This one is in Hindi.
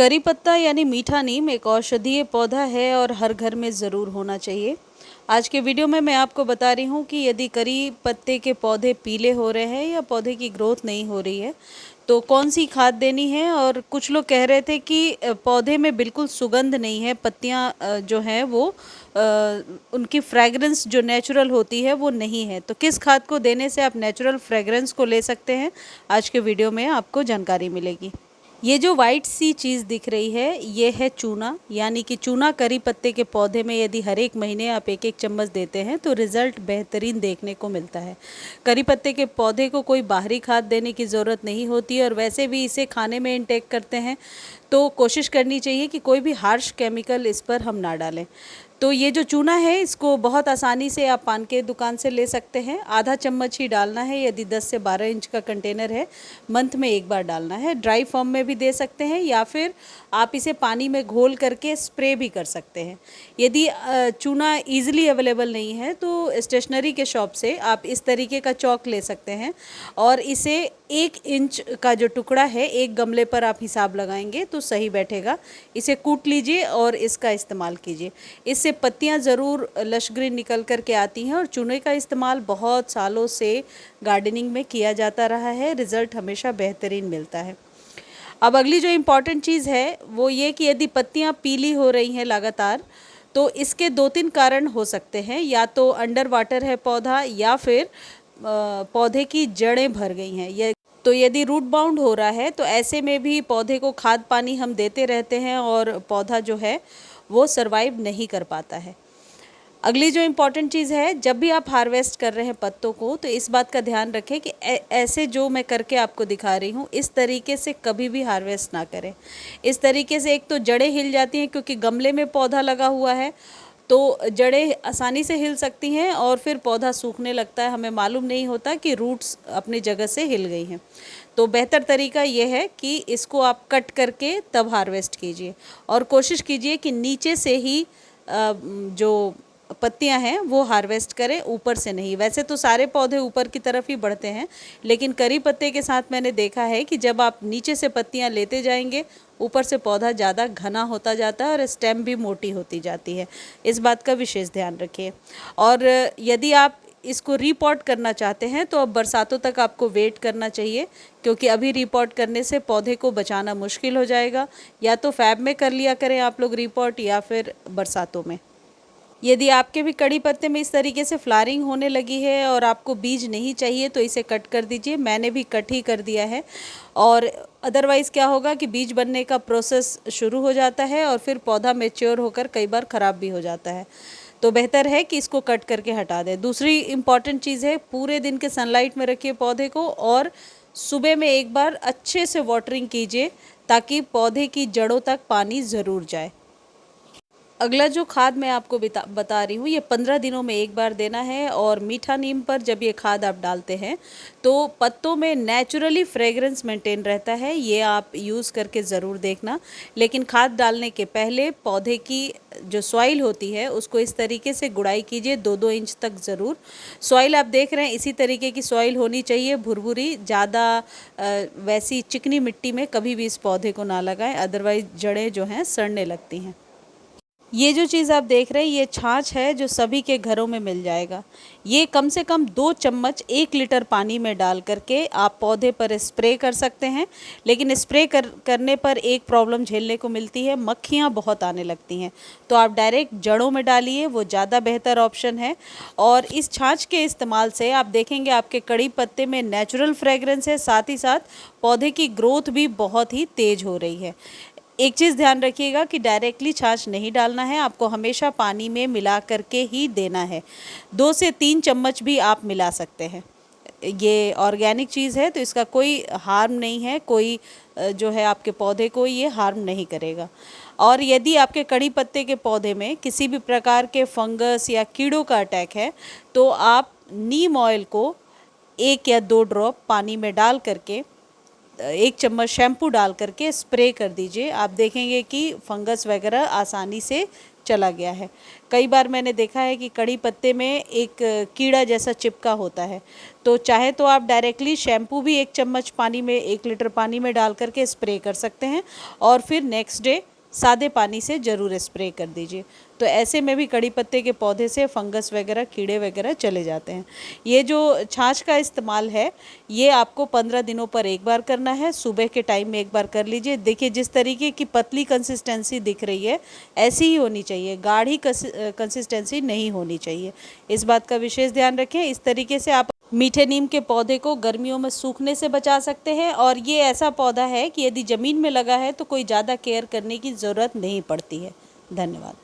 करी पत्ता यानी मीठा नीम एक औषधीय पौधा है और हर घर में ज़रूर होना चाहिए। आज के वीडियो में मैं आपको बता रही हूँ कि यदि करी पत्ते के पौधे पीले हो रहे हैं या पौधे की ग्रोथ नहीं हो रही है तो कौन सी खाद देनी है। और कुछ लोग कह रहे थे कि पौधे में बिल्कुल सुगंध नहीं है, पत्तियाँ जो हैं वो उनकी फ्रेगरेंस जो नेचुरल होती है वो नहीं है, तो किस खाद को देने से आप नेचुरल फ्रेगरेंस को ले सकते हैं, आज के वीडियो में आपको जानकारी मिलेगी। ये जो वाइट सी चीज़ दिख रही है ये है चूना, यानी कि चूना करी पत्ते के पौधे में यदि हर एक महीने आप एक एक चम्मच देते हैं तो रिज़ल्ट बेहतरीन देखने को मिलता है। करी पत्ते के पौधे को कोई बाहरी खाद देने की ज़रूरत नहीं होती और वैसे भी इसे खाने में इंटेक करते हैं तो कोशिश करनी चाहिए कि कोई भी हार्श केमिकल इस पर हम ना डालें। तो ये जो चूना है इसको बहुत आसानी से आप पान के दुकान से ले सकते हैं। आधा चम्मच ही डालना है, यदि 10 से 12 इंच का कंटेनर है मंथ में एक बार डालना है। ड्राई फॉर्म में भी दे सकते हैं या फिर आप इसे पानी में घोल करके स्प्रे भी कर सकते हैं। यदि चूना ईजिली अवेलेबल नहीं है तो स्टेशनरी के शॉप से आप इस तरीके का चौक ले सकते हैं और इसे 1 इंच का जो टुकड़ा है एक गमले पर आप हिसाब लगाएंगे तो सही बैठेगा। इसे कूट लीजिए और इसका इस्तेमाल कीजिए। इससे पत्तियां ज़रूर लश ग्रीन निकल कर के आती हैं और चूने का इस्तेमाल बहुत सालों से गार्डनिंग में किया जाता रहा है, रिज़ल्ट हमेशा बेहतरीन मिलता है। अब अगली जो इम्पॉर्टेंट चीज़ है वो ये कि यदि पत्तियां पीली हो रही हैं लगातार तो इसके 2-3 कारण हो सकते हैं। या तो अंडर वाटर है पौधा या फिर पौधे की जड़ें भर गई हैं। तो यदि रूट बाउंड हो रहा है तो ऐसे में भी पौधे को खाद पानी हम देते रहते हैं और पौधा जो है वो सरवाइव नहीं कर पाता है। अगली जो इम्पॉर्टेंट चीज़ है, जब भी आप हार्वेस्ट कर रहे हैं पत्तों को तो इस बात का ध्यान रखें कि ऐसे जो मैं करके आपको दिखा रही हूँ इस तरीके से कभी भी हार्वेस्ट ना करें। इस तरीके से एक तो जड़ें हिल जाती हैं, क्योंकि गमले में पौधा लगा हुआ है तो जड़ें आसानी से हिल सकती हैं और फिर पौधा सूखने लगता है, हमें मालूम नहीं होता कि रूट्स अपनी जगह से हिल गई हैं। तो बेहतर तरीका ये है कि इसको आप कट करके तब हार्वेस्ट कीजिए और कोशिश कीजिए कि नीचे से ही जो पत्तियां हैं वो हार्वेस्ट करें, ऊपर से नहीं। वैसे तो सारे पौधे ऊपर की तरफ ही बढ़ते हैं, लेकिन करी पत्ते के साथ मैंने देखा है कि जब आप नीचे से पत्तियां लेते जाएंगे ऊपर से पौधा ज़्यादा घना होता जाता है और स्टेम भी मोटी होती जाती है। इस बात का विशेष ध्यान रखिए। और यदि आप इसको रीपॉट करना चाहते हैं तो अब बरसातों तक आपको वेट करना चाहिए, क्योंकि अभी रीपॉट करने से पौधे को बचाना मुश्किल हो जाएगा। या तो फैब में कर लिया करें आप लोग रीपॉट या फिर बरसातों में। यदि आपके भी कड़ी पत्ते में इस तरीके से फ्लावरिंग होने लगी है और आपको बीज नहीं चाहिए तो इसे कट कर दीजिए। मैंने भी कट ही कर दिया है। और अदरवाइज़ क्या होगा कि बीज बनने का प्रोसेस शुरू हो जाता है और फिर पौधा मैच्योर होकर कई बार ख़राब भी हो जाता है। तो बेहतर है कि इसको कट करके हटा दें। दूसरी इम्पॉर्टेंट चीज़ है, पूरे दिन के सनलाइट में रखिए पौधे को और सुबह में एक बार अच्छे से वाटरिंग कीजिए ताकि पौधे की जड़ों तक पानी ज़रूर जाए। अगला जो खाद मैं आपको बता रही हूँ ये 15 दिनों में एक बार देना है। और मीठा नीम पर जब ये खाद आप डालते हैं तो पत्तों में नेचुरली फ्रेगरेंस मेंटेन रहता है, ये आप यूज़ करके ज़रूर देखना। लेकिन खाद डालने के पहले पौधे की जो सॉइल होती है उसको इस तरीके से गुड़ाई कीजिए, 2-2 इंच तक ज़रूर। सॉइल आप देख रहे हैं इसी तरीके की सॉइल होनी चाहिए, भुरभुरी, ज़्यादा वैसी चिकनी मिट्टी में कभी भी इस पौधे को ना लगाएं, अदरवाइज़ जड़ें जो हैं सड़ने लगती हैं। ये जो चीज़ आप देख रहे हैं ये छाछ है जो सभी के घरों में मिल जाएगा। ये कम से कम 2 चम्मच 1 लीटर पानी में डाल करके आप पौधे पर स्प्रे कर सकते हैं। लेकिन स्प्रे करने पर एक प्रॉब्लम झेलने को मिलती है, मक्खियाँ बहुत आने लगती हैं। तो आप डायरेक्ट जड़ों में डालिए, वो ज़्यादा बेहतर ऑप्शन है। और इस छाछ के इस्तेमाल से आप देखेंगे आपके कड़ी पत्ते में नेचुरल फ्रेगरेंस है, साथ ही साथ पौधे की ग्रोथ भी बहुत ही तेज़ हो रही है। एक चीज़ ध्यान रखिएगा कि डायरेक्टली छाछ नहीं डालना है, आपको हमेशा पानी में मिला करके ही देना है। 2 से 3 चम्मच भी आप मिला सकते हैं। ये ऑर्गेनिक चीज़ है तो इसका कोई हार्म नहीं है, कोई जो है आपके पौधे को ये हार्म नहीं करेगा। और यदि आपके कड़ी पत्ते के पौधे में किसी भी प्रकार के फंगस या कीड़ों का अटैक है तो आप नीम ऑयल को 1 या 2 ड्रॉप पानी में डाल करके 1 चम्मच शैम्पू डाल करके स्प्रे कर दीजिए। आप देखेंगे कि फंगस वगैरह आसानी से चला गया है। कई बार मैंने देखा है कि कड़ी पत्ते में एक कीड़ा जैसा चिपका होता है, तो चाहे तो आप डायरेक्टली शैम्पू भी 1 चम्मच पानी में 1 लीटर पानी में डाल करके स्प्रे कर सकते हैं और फिर नेक्स्ट डे सादे पानी से ज़रूर स्प्रे कर दीजिए। तो ऐसे में भी कड़ी पत्ते के पौधे से फंगस वगैरह कीड़े वगैरह चले जाते हैं। ये जो छाछ का इस्तेमाल है ये आपको 15 दिनों पर एक बार करना है, सुबह के टाइम में एक बार कर लीजिए। देखिए जिस तरीके की पतली कंसिस्टेंसी दिख रही है ऐसी ही होनी चाहिए, गाढ़ी कंसिस्टेंसी नहीं होनी चाहिए। इस बात का विशेष ध्यान रखें। इस तरीके से आप मीठे नीम के पौधे को गर्मियों में सूखने से बचा सकते हैं और ये ऐसा पौधा है कि यदि ज़मीन में लगा है तो कोई ज़्यादा केयर करने की ज़रूरत नहीं पड़ती है। धन्यवाद।